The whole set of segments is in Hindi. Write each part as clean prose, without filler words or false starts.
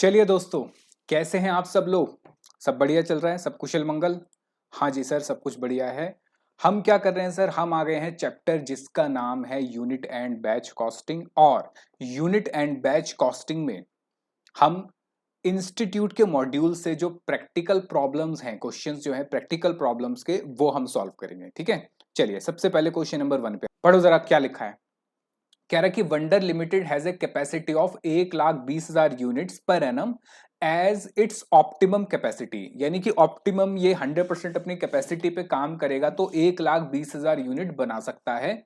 चलिए दोस्तों, कैसे हैं आप सब लोग? सब बढ़िया चल रहा है, सब कुशल मंगल? हाँ जी सर, सब कुछ बढ़िया है। हम क्या कर रहे हैं सर, हम आ गए हैं चैप्टर जिसका नाम है यूनिट एंड बैच कॉस्टिंग। और यूनिट एंड बैच कॉस्टिंग में हम इंस्टीट्यूट के मॉड्यूल से जो प्रैक्टिकल प्रॉब्लम्स हैं, क्वेश्चंस जो हैं प्रैक्टिकल प्रॉब्लम्स के, वो हम सॉल्व करेंगे। ठीक है, चलिए सबसे पहले क्वेश्चन नंबर 1 पे पढ़ो जरा क्या लिखा है। कह रहा है कि wonder limited has a capacity of 1,20,000 units per annum as its optimum capacity. यानी कि ऑप्टिमम ये 100% अपनी कैपेसिटी पे काम करेगा तो 1,20,000 यूनिट बना सकता है।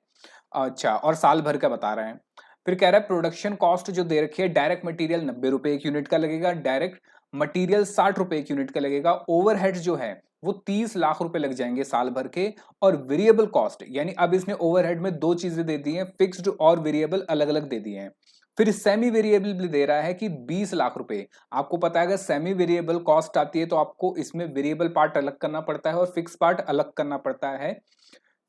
अच्छा, और साल भर का बता रहे हैं। फिर कह रहा है प्रोडक्शन कॉस्ट जो दे रखी है, डायरेक्ट मटेरियल 90 रुपए एक यूनिट का लगेगा, डायरेक्ट मटेरियल 60 रुपए एक यूनिट का लगेगा, ओवरहेड्स जो है वो 30 लाख रुपए लग जाएंगे साल भर के। और वेरिएबल कॉस्ट, यानी अब इसने ओवरहेड में दो चीजें दे दी हैं, फिक्स्ड और वेरिएबल अलग अलग दे दिए हैं। फिर सेमी वेरिएबल भी दे रहा है कि 20 लाख रुपए। आपको पता है अगर सेमी वेरिएबल कॉस्ट आती है तो आपको इसमें वेरिएबल पार्ट अलग करना पड़ता है और फिक्स पार्ट अलग करना पड़ता है।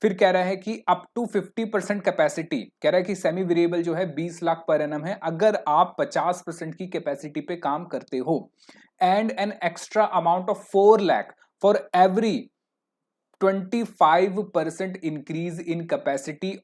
फिर कह रहा है कि अप टू 50% कैपेसिटी, कह रहा है कि सेमी वेरिएबल जो है 20 लाख पर एनम है अगर आप 50% की कैपेसिटी पे काम करते हो। And an extra amount of 4 lakh for every 25% increase in capacity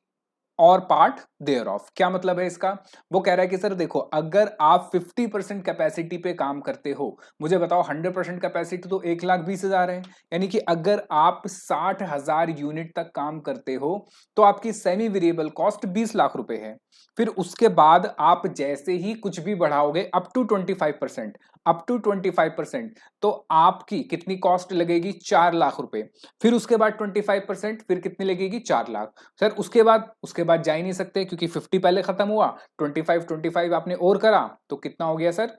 और पार्ट देयर ऑफ। क्या मतलब है इसका? वो कह रहा है कि सर देखो, अगर आप 50% कैपेसिटी पे काम करते हो, मुझे बताओ 100% कैपेसिटी तो 1,20,000 है, यानी कि अगर आप 60,000 यूनिट तक काम करते हो तो आपकी सेमी वेरिएबल कॉस्ट 20 लाख रुपए है। फिर उसके बाद आप जैसे ही कुछ भी बढ़ाओगे अप टू 25%, अप टू 25%, तो आपकी कितनी कॉस्ट लगेगी? 4 लाख रुपए। फिर उसके बाद 25%, फिर कितनी लगेगी? 4 लाख। सर उसके बाद जा ही नहीं सकते क्योंकि 50 पहले खत्म हुआ, 25 आपने और करा तो कितना हो गया सर?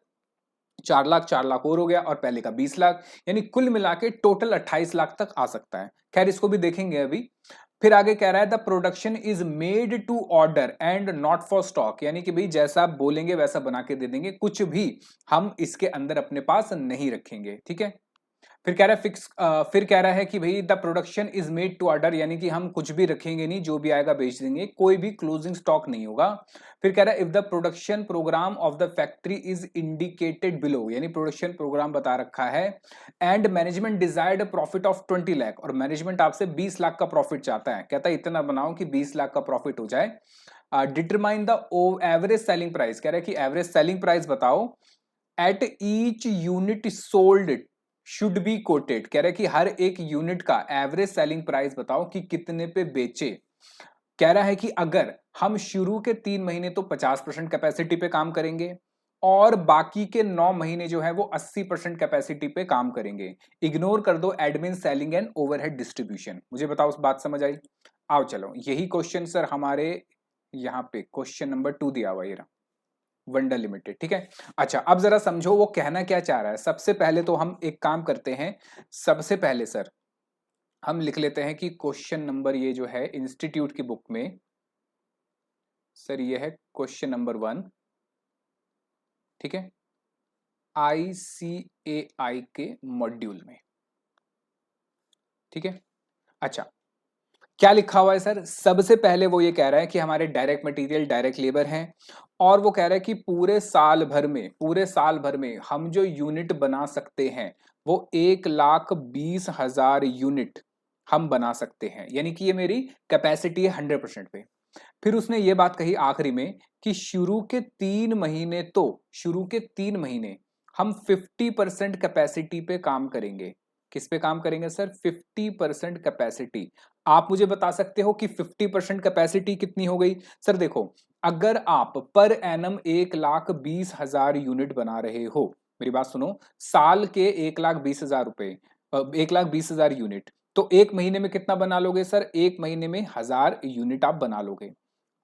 4 लाख, 4 लाख और हो गया और पहले का 20 लाख, यानी कुल मिला के टोटल 28 लाख तक आ सकता है। खैर इसको भी देखेंगे अभी। फिर आगे कह रहा है the production is made to order and not for stock, यानी कि भाई जैसा आप बोलेंगे वैसा बना के दे देंगे, कुछ भी हम इसके अंदर अपने पास नहीं रखेंगे। ठीक है। फिर कह रहा है कि भाई the production is made to order, यानी कि हम कुछ भी रखेंगे नहीं, जो भी आएगा बेच देंगे, कोई भी क्लोजिंग स्टॉक नहीं होगा। फिर कह रहा है if the production program of the factory is indicated below, यानी प्रोडक्शन प्रोग्राम बता रखा है। And management desired profit of 20 lakh, और मैनेजमेंट आपसे 20 लाख का प्रॉफिट चाहता है, कहता है इतना बनाओ कि 20 लाख का प्रॉफिट हो जाए। Determine the average selling price, कह रहा है कि एवरेज सेलिंग प्राइस बताओ at each unit sold should be coated, कह रहे कि हर एक यूनिट का एवरेज सेलिंग प्राइस बताओ कि कितने पे बेचे। कह रहा है कि अगर हम शुरू के 3 महीने तो 50% कैपेसिटी पे काम करेंगे और बाकी के 9 महीने जो है वो 80% कैपेसिटी पे काम करेंगे। इग्नोर कर दो admin, selling and overhead distribution. मुझे बताओ उस बात समझ आई? आओ चलो, यही क्वेश्चन सर हमारे यहाँ पे क्वेश्चन नंबर 2 दिया हुआ है, वंडर लिमिटेड। ठीक है। अच्छा, अब जरा समझो वो कहना क्या चाह रहा है। सबसे पहले तो हम एक काम करते हैं, सबसे पहले सर हम लिख लेते हैं कि क्वेश्चन नंबर ये जो है इंस्टीट्यूट की बुक में, सर ये है क्वेश्चन नंबर 1। ठीक है, ICAI के मॉड्यूल में। ठीक है। अच्छा, क्या लिखा हुआ है सर? सबसे पहले वो ये कह रहा है कि हमारे डायरेक्ट मटेरियल, डायरेक्ट लेबर हैं, और वो कह रहा है कि पूरे साल भर में हम जो यूनिट बना सकते हैं वो 1,20,000 यूनिट हम बना सकते हैं, यानी कि ये मेरी कैपेसिटी है 100% पे। फिर उसने ये बात कही आखिरी में कि शुरू के 3 महीने हम 50% कैपेसिटी पे काम करेंगे। किस पे काम करेंगे सर? 50% कैपेसिटी। आप मुझे बता सकते हो कि 50% कैपेसिटी कितनी हो गई? सर देखो, अगर आप पर एनम 1,20,000 यूनिट बना रहे हो, मेरी बात सुनो, साल के 1,20,000 रुपए, 1,20,000 यूनिट, तो एक महीने में कितना बना लोगे सर? एक महीने में 1,000 यूनिट आप बना लोगे।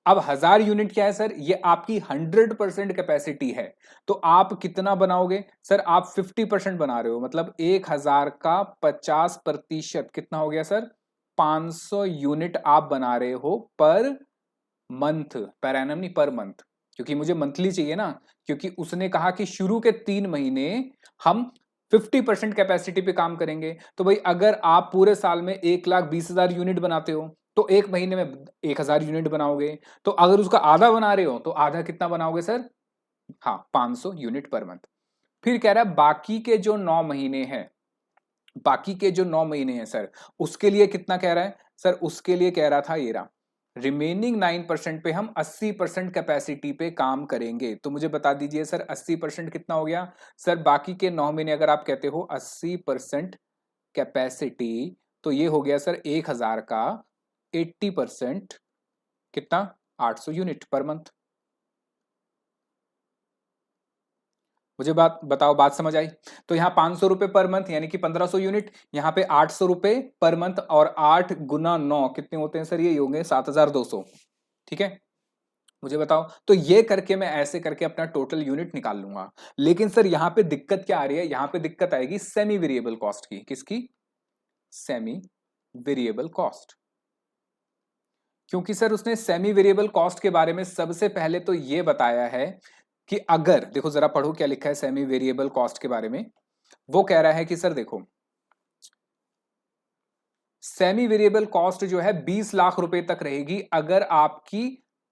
अब 1,000 यूनिट क्या है सर? ये आपकी 100% कैपेसिटी है। तो आप कितना बनाओगे सर? आप 50% बना रहे हो, मतलब 1,000 का 50% कितना हो गया सर? 500 यूनिट आप बना रहे हो पर मंथ, पर एनम नहीं, पर मंथ, क्योंकि मुझे मंथली चाहिए ना। क्योंकि उसने कहा कि शुरू के 3 महीने हम 50% कैपेसिटी पे काम करेंगे। तो भाई अगर आप पूरे साल में 1,20,000 यूनिट बनाते हो तो एक महीने में 1,000 यूनिट बनाओगे। तो अगर उसका आधा बना रहे हो तो आधा कितना बनाओगे सर? हाँ, 500 यूनिट पर मंथ। फिर कह रहा है बाकी के जो 9 महीने हैं, बाकी के जो 9 महीने हैं सर, उसके लिए कितना कह रहा है सर? उसके लिए कह रहा था ये रहा, रिमेनिंग 9% पे हम 80% कैपेसिटी पे काम करेंगे। तो मुझे बता दीजिए सर 80% कितना हो गया सर? बाकी के 9 महीने अगर आप कहते हो 80% कैपेसिटी, तो ये हो गया सर 1000 का 80% कितना? 800 यूनिट पर मंथ। मुझे बात बताओ, बात समझ आई? तो यहाँ 500 रुपए पर मंथ यानी कि 1500 यूनिट, यहाँ पे 800 रुपए पर मंथ, और 8 गुना 9 कितने होते हैं सर? ये होंगे 7200। ठीक है, मुझे बताओ। तो ये करके मैं ऐसे करके अपना टोटल यूनिट निकाल लूंगा। लेकिन सर यहाँ पे दिक्कत क्या आ रही है? यहाँ पे दिक्कत आएगी सेमी वेरिएबल कॉस्ट की। किसकी? Semi variable cost. क्योंकि सर उसने सेमी वेरिएबल कॉस्ट के बारे में सबसे पहले तो ये बताया है कि अगर देखो जरा पढ़ो क्या लिखा है सेमी वेरिएबल कॉस्ट के बारे में। वो कह रहा है कि सर देखो, सेमी वेरिएबल कॉस्ट जो है 20 लाख रुपए तक रहेगी अगर आपकी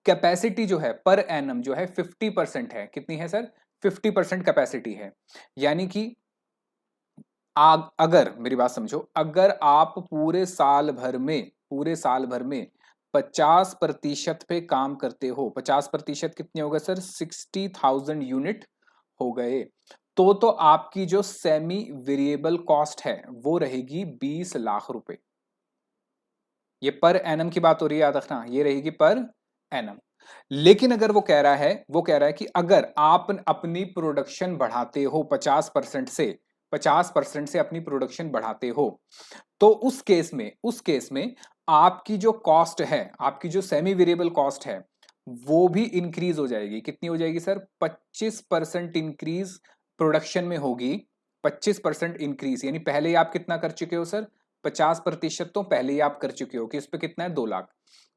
कैपेसिटी जो है पर एनम जो है 50% है। कितनी है सर? 50% कैपेसिटी है। यानी कि अगर मेरी बात समझो, अगर आप पूरे साल भर में 50% पे काम करते हो, 50% कितने हो गए सर? 60,000 यूनिट हो गए। तो आपकी जो सेमी वेरिएबल कॉस्ट है वो रहेगी 20 लाख रुपए। ये पर एनम की बात हो रही है, याद रखना, ये रहेगी पर एनम। लेकिन अगर वो कह रहा है कि अगर आप अपनी प्रोडक्शन बढ़ाते हो 50% से अपनी प्रोडक्शन बढ़ाते हो, तो उस केस में आपकी जो कॉस्ट है, आपकी जो सेमी वेरिएबल कॉस्ट है, वो भी इंक्रीज हो जाएगी। कितनी हो जाएगी सर? 25% इंक्रीज प्रोडक्शन में होगी। 25% इंक्रीज यानी पहले ही आप कितना कर चुके हो सर? 50% तो पहले ही आप कर चुके हो कि इस पे कितना है? 2 लाख।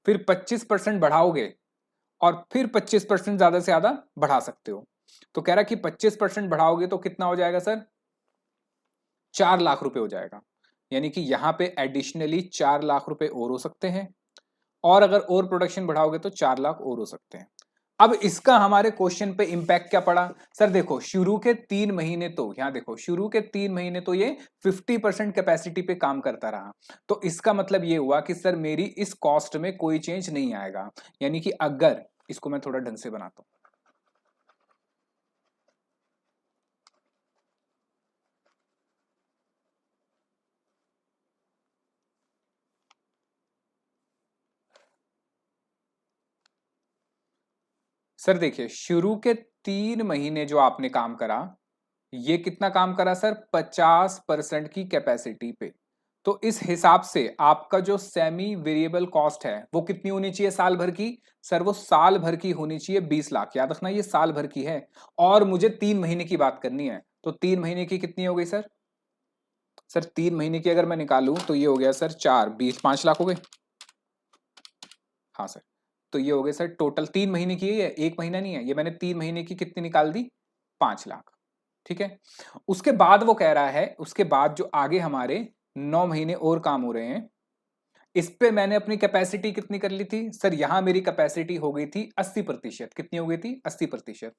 फिर 25% बढ़ाओगे और फिर 25% ज्यादा से ज्यादा बढ़ा सकते हो। तो कह रहा कि 25% बढ़ाओगे तो कितना हो जाएगा सर? 4 लाख रुपए हो जाएगा। यानी कि यहां पे एडिशनली 4 लाख रुपए और हो सकते हैं, और अगर और प्रोडक्शन बढ़ाओगे तो 4 लाख और हो सकते हैं। अब इसका हमारे क्वेश्चन पे इंपैक्ट क्या पड़ा सर? देखो शुरू के 3 महीने तो, यहां देखो शुरू के 3 महीने तो ये 50% कैपेसिटी पे काम करता रहा। तो इसका मतलब ये हुआ कि सर मेरी इस कॉस्ट में कोई चेंज नहीं आएगा। यानी कि अगर इसको मैं थोड़ा ढंग से बनाता हूं, सर देखिए शुरू के 3 महीने जो आपने काम करा, ये कितना काम करा सर? 50% की कैपेसिटी पे। तो इस हिसाब से आपका जो सेमी वेरिएबल कॉस्ट है वो कितनी होनी चाहिए साल भर की? सर वो साल भर की होनी चाहिए 20 लाख। याद रखना ये साल भर की है, और मुझे 3 महीने की बात करनी है। तो 3 महीने की कितनी हो गई सर? सर 3 महीने की अगर मैं निकालूं तो ये हो गया सर 4 20 5 लाख हो गए। हाँ सर। तो ये हो गए सर टोटल 3 महीने की है, ये एक महीना नहीं है। ये मैंने 3 महीने की कितनी निकाल दी? 5 लाख। ठीक है। उसके बाद वो कह रहा है, उसके बाद जो आगे हमारे 9 महीने और काम हो रहे हैं, इस पे मैंने अपनी कैपेसिटी कितनी कर ली थी सर? यहां मेरी कैपेसिटी हो गई थी 80%। कितनी हो गई थी? 80%।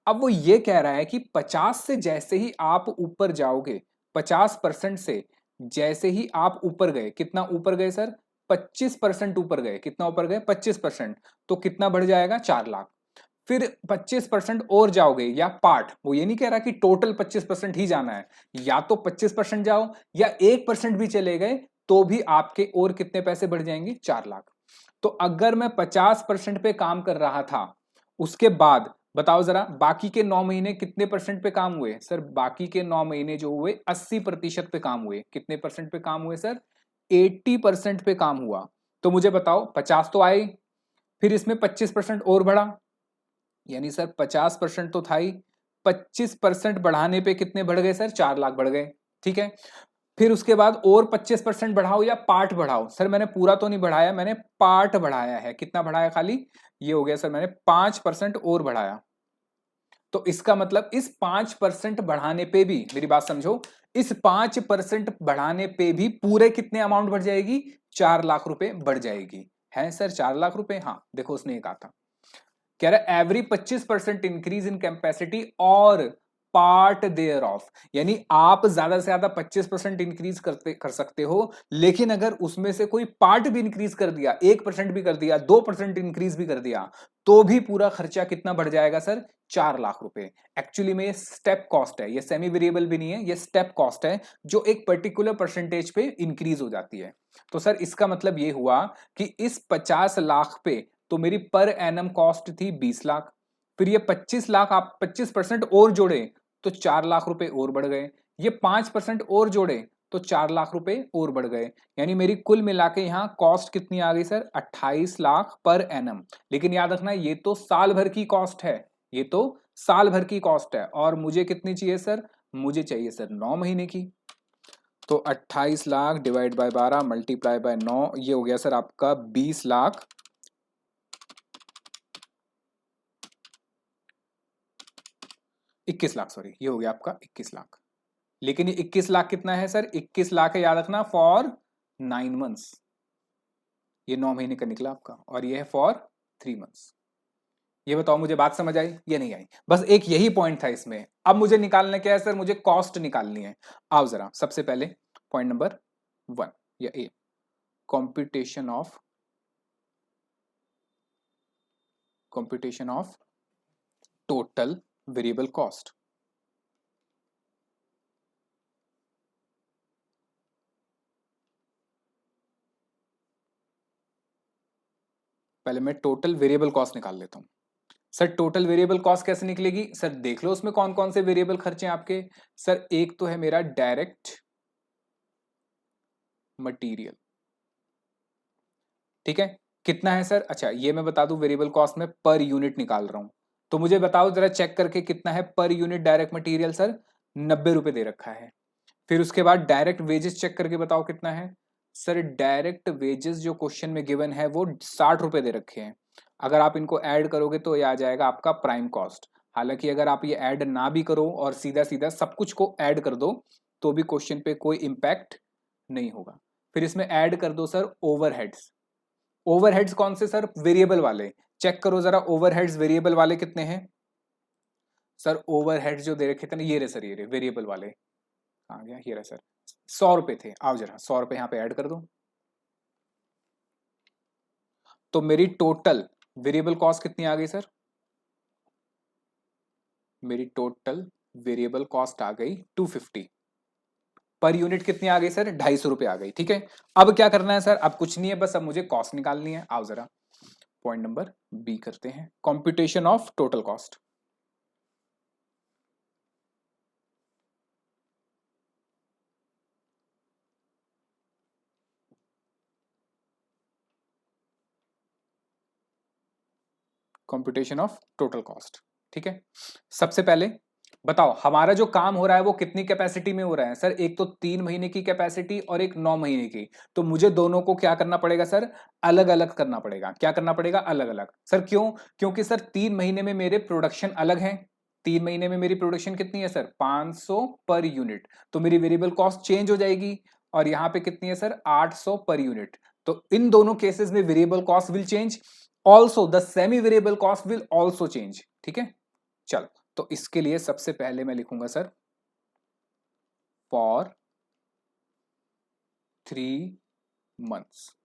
अब वो ये कह रहा है कि 50 से जैसे ही आप ऊपर जाओगे, 50% से जैसे ही आप ऊपर गए, कितना ऊपर गए सर? 25% ऊपर गए। कितना ऊपर गए? 25%। तो कितना बढ़ जाएगा? 4 लाख। फिर 25% और जाओगे या पार्ट, वो ये नहीं कह रहा कि टोटल 25% ही जाना है, या तो 25% जाओ या 1% भी चले गए तो भी आपके और कितने पैसे बढ़ जाएंगे? 4 लाख। तो अगर मैं 50% पे काम कर रहा था, उसके बाद बताओ जरा बाकी के 9 महीने कितने परसेंट पे काम हुए सर? बाकी के 9 महीने जो हुए 80% पे काम हुए। कितने परसेंट पे काम हुए सर? 80% पे काम हुआ। तो मुझे बताओ 50 तो आए, फिर इसमें 25% और बढ़ा, यानी सर 50% तो था ही, 25% बढ़ाने पे कितने बढ़ गए सर? 4 लाख बढ़ गए। ठीक है। फिर उसके बाद और 25% बढ़ाओ या पार्ट बढ़ाओ, सर मैंने पूरा तो नहीं बढ़ाया, मैंने पार्ट बढ़ाया है। कितना बढ़ाया खाली? ये हो गया सर मैंने 5% और बढ़ाया। तो इसका मतलब इस 5% बढ़ाने पे भी, मेरी बात समझो, इस 5% बढ़ाने पे भी पूरे कितने अमाउंट बढ़ जाएगी? 4 लाख रुपए बढ़ जाएगी। है सर 4 लाख रुपए? हाँ देखो उसने ये कहा था, कह रहा है एवरी 25% इंक्रीज इन कैपेसिटी और पार्ट देयर ऑफ, यानी आप ज्यादा से ज्यादा 25% इंक्रीज कर सकते हो, लेकिन अगर उसमें से कोई पार्ट भी इंक्रीज कर दिया, 1% भी कर दिया, 2% इंक्रीज भी कर दिया, तो भी पूरा खर्चा कितना बढ़ जाएगा सर? 4 लाख रुपए। एक्चुअली में ये स्टेप कॉस्ट है, ये सेमी वेरिएबल भी नहीं है, ये स्टेप कॉस्ट है जो एक पर्टिकुलर परसेंटेज पे इंक्रीज हो जाती है। तो सर इसका मतलब ये हुआ कि इस 50 लाख पे तो मेरी पर एनम कॉस्ट थी 20 लाख, फिर ये 25 लाख आप 25% और जोड़े तो 4 लाख रुपए और बढ़ गए, ये 5% और जोड़े तो 4 लाख रुपए और बढ़ गए, यानी मेरी कुल मिला के यहां कॉस्ट कितनी आ गई सर? 28 lakh per annum. लेकिन याद रखना ये तो साल भर की कॉस्ट है, ये तो साल भर की कॉस्ट है, और मुझे कितनी चाहिए सर? मुझे चाहिए सर 9 महीने की। तो 28 lakh divide by 12 multiply by 9, ये हो गया सर आपका 20 लाख, 21 लाख, सॉरी, ये हो गया आपका 21 लाख। लेकिन ये 21 लाख कितना है सर? 21 लाख है, याद रखना, फॉर 9 मंथ्स। ये 9 महीने का निकला आपका, और ये है फॉर 3 मंथ्स। ये बताओ मुझे बात समझ आई या नहीं आई? बस एक यही पॉइंट था इसमें। अब मुझे निकालना क्या है सर? मुझे कॉस्ट निकालनी है। आओ जरा सबसे पहले पॉइंट नंबर 1 या A, computation of total variable cost. पहले मैं टोटल वेरिएबल कॉस्ट निकाल लेता हूं। सर टोटल वेरिएबल कॉस्ट कैसे निकलेगी सर? देख लो उसमें कौन कौन से वेरिएबल खर्चे हैं आपके। सर एक तो है मेरा डायरेक्ट मटेरियल, ठीक है, कितना है सर? अच्छा ये मैं बता दूं, वेरिएबल कॉस्ट में पर यूनिट निकाल रहा हूं, तो मुझे बताओ जरा चेक करके कितना है per unit direct material sir? 90 रुपए दे रखा है। फिर उसके बाद डायरेक्ट वेजेस चेक करके बताओ कितना है सर? डायरेक्ट वेजेस जो क्वेश्चन में गिवन है वो 60 रुपए दे रखे हैं। अगर आप इनको ऐड करोगे तो ये आ जाएगा आपका प्राइम कॉस्ट। हालांकि अगर आप ये ऐड ना भी करो और सीधा सीधा सब कुछ को ऐड कर दो तो भी क्वेश्चन पे कोई इंपैक्ट नहीं होगा। फिर इसमें ऐड कर दो सर ओवरहेड्स। ओवरहेड्स कौन से सर? वेरिएबल वाले। चेक करो जरा ओवरहेड्स वेरिएबल वाले कितने हैं सर? ओवरहेड्स जो दे रखे थे ना, ये रहे सर, ये रहे वेरिएबल वाले। आ गया, ये रहा सर, 100 रुपए थे। आओ जरा 100 रुपए यहाँ पे ऐड कर दो, तो मेरी टोटल वेरिएबल कॉस्ट कितनी आ गई सर? मेरी टोटल वेरिएबल कॉस्ट आ गई 250। पर यूनिट कितनी आ गई सर? 250 रुपए आ गई, ठीक है। अब क्या करना है सर? अब कुछ नहीं है, बस अब मुझे कॉस्ट निकालनी है। आओ जरा पॉइंट नंबर बी करते हैं, computation of total cost. Computation of total cost, ठीक है। सबसे पहले बताओ हमारा जो काम हो रहा है वो कितनी कैपेसिटी में हो रहा है सर? एक तो 3 महीने की कैपेसिटी और एक 9 महीने की। तो मुझे दोनों को क्या करना पड़ेगा सर? अलग अलग करना पड़ेगा। क्या करना पड़ेगा? अलग अलग। सर क्यों? क्योंकि सर 3 महीने में मेरे प्रोडक्शन अलग है। 3 महीने में मेरी प्रोडक्शन कितनी है सर? 500 per unit. तो मेरी वेरिएबल कॉस्ट चेंज हो जाएगी, और यहां पे कितनी है सर? 800 per unit. तो इन दोनों केसेस में variable cost will change, also the semi variable cost will also change, ठीक है। चलो, तो इसके लिए सबसे पहले मैं लिखूंगा सर फॉर 3 मंथ्स।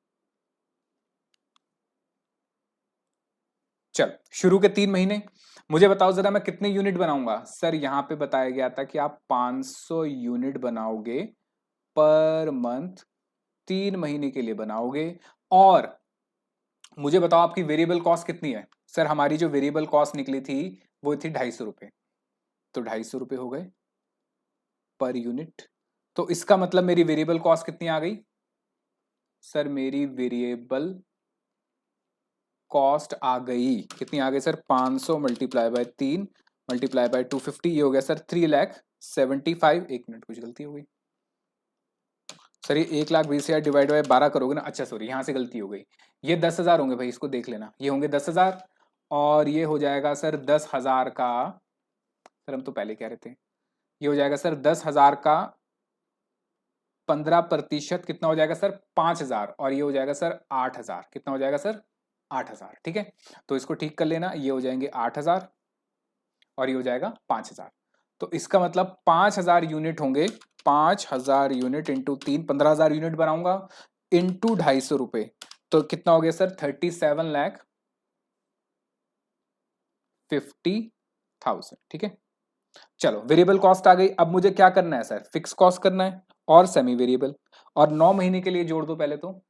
चल शुरू के 3 महीने मुझे बताओ जरा, मैं कितने यूनिट बनाऊंगा सर? यहां पे बताया गया था कि आप 500 यूनिट बनाओगे पर मंथ, 3 महीने के लिए बनाओगे। और मुझे बताओ आपकी वेरिएबल कॉस्ट कितनी है सर? हमारी जो वेरिएबल कॉस्ट निकली थी वो थी 250 रुपए, तो 250 रुपए हो गए पर यूनिट। तो इसका मतलब मेरी वेरिएबल कॉस्ट कितनी आ गई सर? मेरी वेरिएबल कॉस्ट आ गई, कितनी आ गई sir? 500 multiply by 3 multiply by 250, ये हो गया सर 3,75,000। एक मिनट, कुछ गलती हो गई सर। ये 1,20,000 डिवाइड बाय 12 करोगे ना? अच्छा सॉरी, यहाँ से गलती हो गई। ये 10,000 होंगे भाई, इसको देख लेना, ये होंगे 10,000, और ये हो जाएगा सर 10,000 का, सर हम तो पहले कह रहे थे, ये हो जाएगा सर 10,000 का 15%, कितना हो जाएगा सर? 5,000, और ये हो जाएगा सर 8,000। कितना हो जाएगा सर? 8,000, ठीक है। तो इसको ठीक कर लेना, ये हो जाएंगे 8,000 और ये हो जाएगा 5,000। तो इसका मतलब 5,000 यूनिट होंगे। 5,000 यूनिट इंटू 3, 15,000 यूनिट बनाऊंगा इंटू 250 रुपए। तो कितना हो गया सर? 37,50,000। ठीक है, चलो वेरिएबल कॉस्ट आ गई। अब मुझे क्या करना है सर? फिक्स कॉस्ट करना है और सेमी वेरिएबल। और 9 महीने के लिए जोड़ दो पहले तो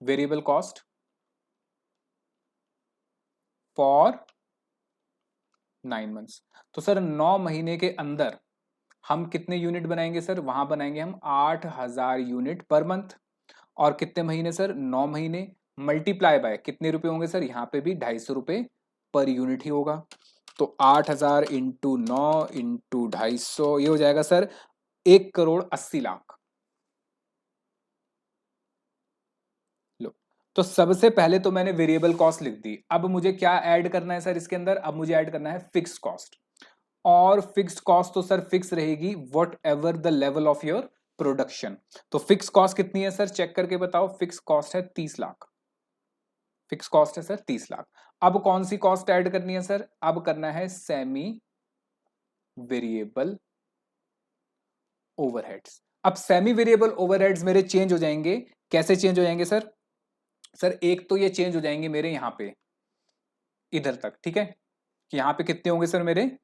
वेरिएबल कॉस्ट फॉर 9 मंथ्स। तो सर 9 महीने के अंदर हम कितने यूनिट बनाएंगे सर? वहां बनाएंगे हम 8,000 यूनिट पर मंथ। और कितने महीने सर? 9 महीने। मल्टीप्लाई बाय कितने रुपए होंगे सर? यहाँ पे भी 250 रुपए पर यूनिट ही होगा। तो 8,000 इंटू 9 इंटू 250, ये हो जाएगा सर 1,80,00,000। लो, तो सबसे पहले तो मैंने वेरिएबल कॉस्ट लिख दी। अब मुझे क्या ऐड करना है सर इसके अंदर? अब मुझे ऐड करना है फिक्स कॉस्ट। और फिक्स्ड कॉस्ट तो सर फिक्स रहेगी what ever the level of your production. तो फिक्स कॉस्ट कितनी है सर? चेक करके बताओ। फिक्स कॉस्ट है 30,00,000। फिक्स कॉस्ट है सर 30,00,000। अब कौन सी कॉस्ट ऐड करनी है सर? अब करना है सेमी वेरिएबल ओवरहेड्स। अब सेमी वेरिएबल ओवरहेड्स मेरे चेंज हो जाएंगे। कैसे चेंज हो जाएंगे सर? सर एक तो ये चेंज हो जाएंगे मेरे यहां पे इधर तक। ठीक है, कि यहां पे कितने होंगे सर मेरे?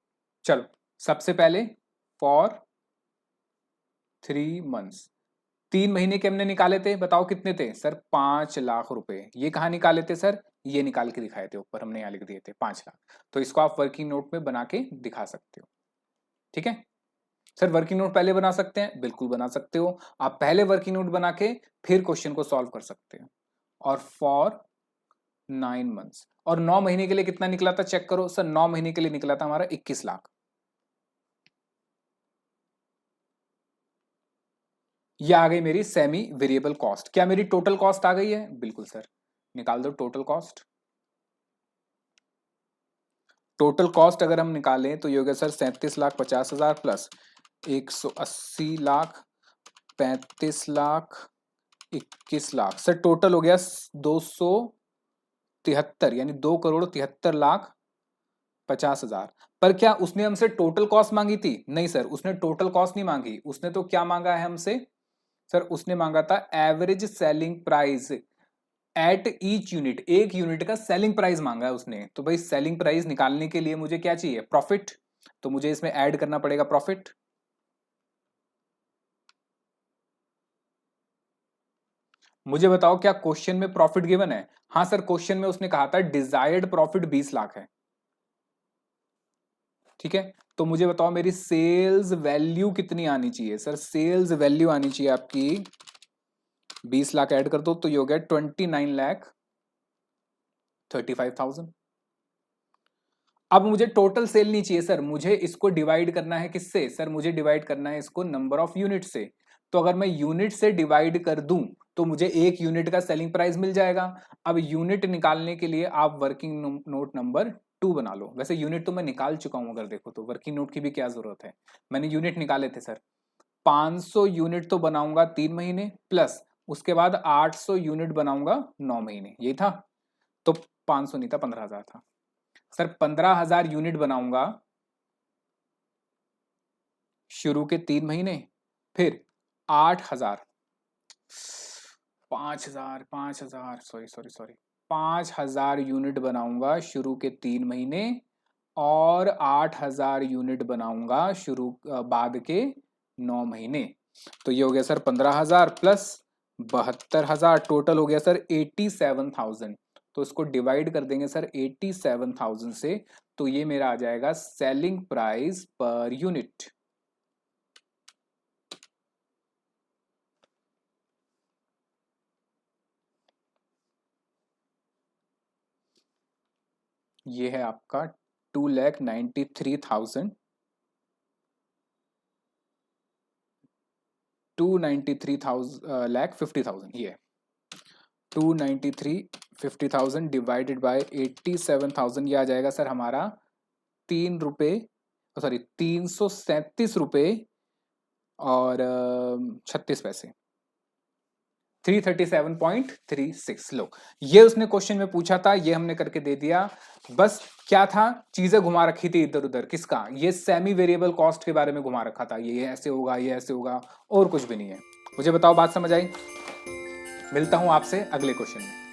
चलो, सबसे पहले फॉर 3 मंथ्स, 3 महीने के हमने निकाले थे, बताओ कितने थे सर? 5,00,000 रुपए। ये कहाँ निकाले थे सर? ये निकाल के दिखाए थे ऊपर, हमने यहाँ लिख दिए थे 5,00,000। तो इसको आप वर्किंग नोट में बना के दिखा सकते हो। ठीक है सर, वर्किंग नोट पहले बना सकते हैं, बिल्कुल बना सकते हो। आप पहले वर्किंग नोट बना के फिर क्वेश्चन को सॉल्व कर सकते हो। और फॉर 9 मंथ्स, और 9 महीने के लिए कितना निकला था? चेक करो सर, 9 महीने के लिए निकला था हमारा 21,00,000। ये आ गई मेरी सेमी वेरिएबल कॉस्ट। क्या मेरी टोटल कॉस्ट आ गई है? बिल्कुल सर, निकाल दो टोटल कॉस्ट। टोटल कॉस्ट अगर हम निकालें तो ये हो गया सर 37,50,000 प्लस 180,00,000, 35,00,000, 21,00,000। सर टोटल हो गया 273, यानी 2,73,50,000। पर क्या उसने हमसे टोटल कॉस्ट मांगी थी? नहीं सर, उसने टोटल कॉस्ट नहीं मांगी। उसने तो क्या मांगा है हमसे सर? उसने मांगा था average selling price at each unit. एक यूनिट का सेलिंग प्राइस मांगा है उसने। तो भाई सेलिंग प्राइस निकालने के लिए मुझे क्या चाहिए? प्रॉफिट। तो मुझे इसमें ऐड करना पड़ेगा प्रॉफिट। मुझे बताओ क्या क्वेश्चन में प्रॉफिट गिवन है? हाँ सर, क्वेश्चन में उसने कहा था डिजायर्ड प्रॉफिट 20,00,000 है। ठीक है, तो मुझे बताओ मेरी सेल्स वैल्यू कितनी आनी चाहिए सर? सेल्स वैल्यू आनी चाहिए आपकी 20,00,000। ऐड कर दो तो ये हो गया 29,35,000। अब मुझे टोटल सेल नहीं चाहिए सर, मुझे इसको डिवाइड करना है किससे सर? मुझे डिवाइड करना है इसको नंबर ऑफ यूनिट से। तो अगर मैं यूनिट से डिवाइड कर दूं तो मुझे एक यूनिट का सेलिंग प्राइस मिल जाएगा। अब यूनिट निकालने के लिए आप वर्किंग नोट नंबर 2 बना लो। वैसे यूनिट तो मैं निकाल चुका हूं, अगर देखो तो वर्किंग नोट की भी क्या जरूरत है। मैंने यूनिट निकाले थे सर। 500 यूनिट तो बनाऊंगा 3 महीने, प्लस उसके बाद 800 यूनिट बनाऊंगा 9 महीने, यही था। तो 500 नहीं था, 15,000 था सर। 15,000 यूनिट बनाऊंगा शुरू के 3 महीने, फिर 8,000, 5,000, 5,000, सॉरी सॉरी सॉरी, 5,000 यूनिट बनाऊंगा शुरू के 3 महीने, और 8,000 यूनिट बनाऊंगा शुरू बाद के 9 महीने। तो ये हो गया सर 15,000 प्लस 72,000, टोटल हो गया सर 87,000। तो इसको डिवाइड कर देंगे सर 87,000 से, तो ये मेरा आ जाएगा सेलिंग प्राइस पर यूनिट। ये है आपका 2,93,000, 293,50,000। ये 293,50,000 डिवाइडेड बाय 87,000, ये आ जाएगा सर हमारा 3 रुपये, सॉरी 337 रुपये और 36 पैसे। 337.36। लो, ये उसने क्वेश्चन में पूछा था, ये हमने करके दे दिया। बस क्या था, चीजें घुमा रखी थी इधर उधर, किसका, ये सेमी वेरिएबल कॉस्ट के बारे में घुमा रखा था, ये ऐसे होगा, ये ऐसे होगा, और कुछ भी नहीं है। मुझे बताओ, बात समझ आई? मिलता हूं आपसे अगले क्वेश्चन में।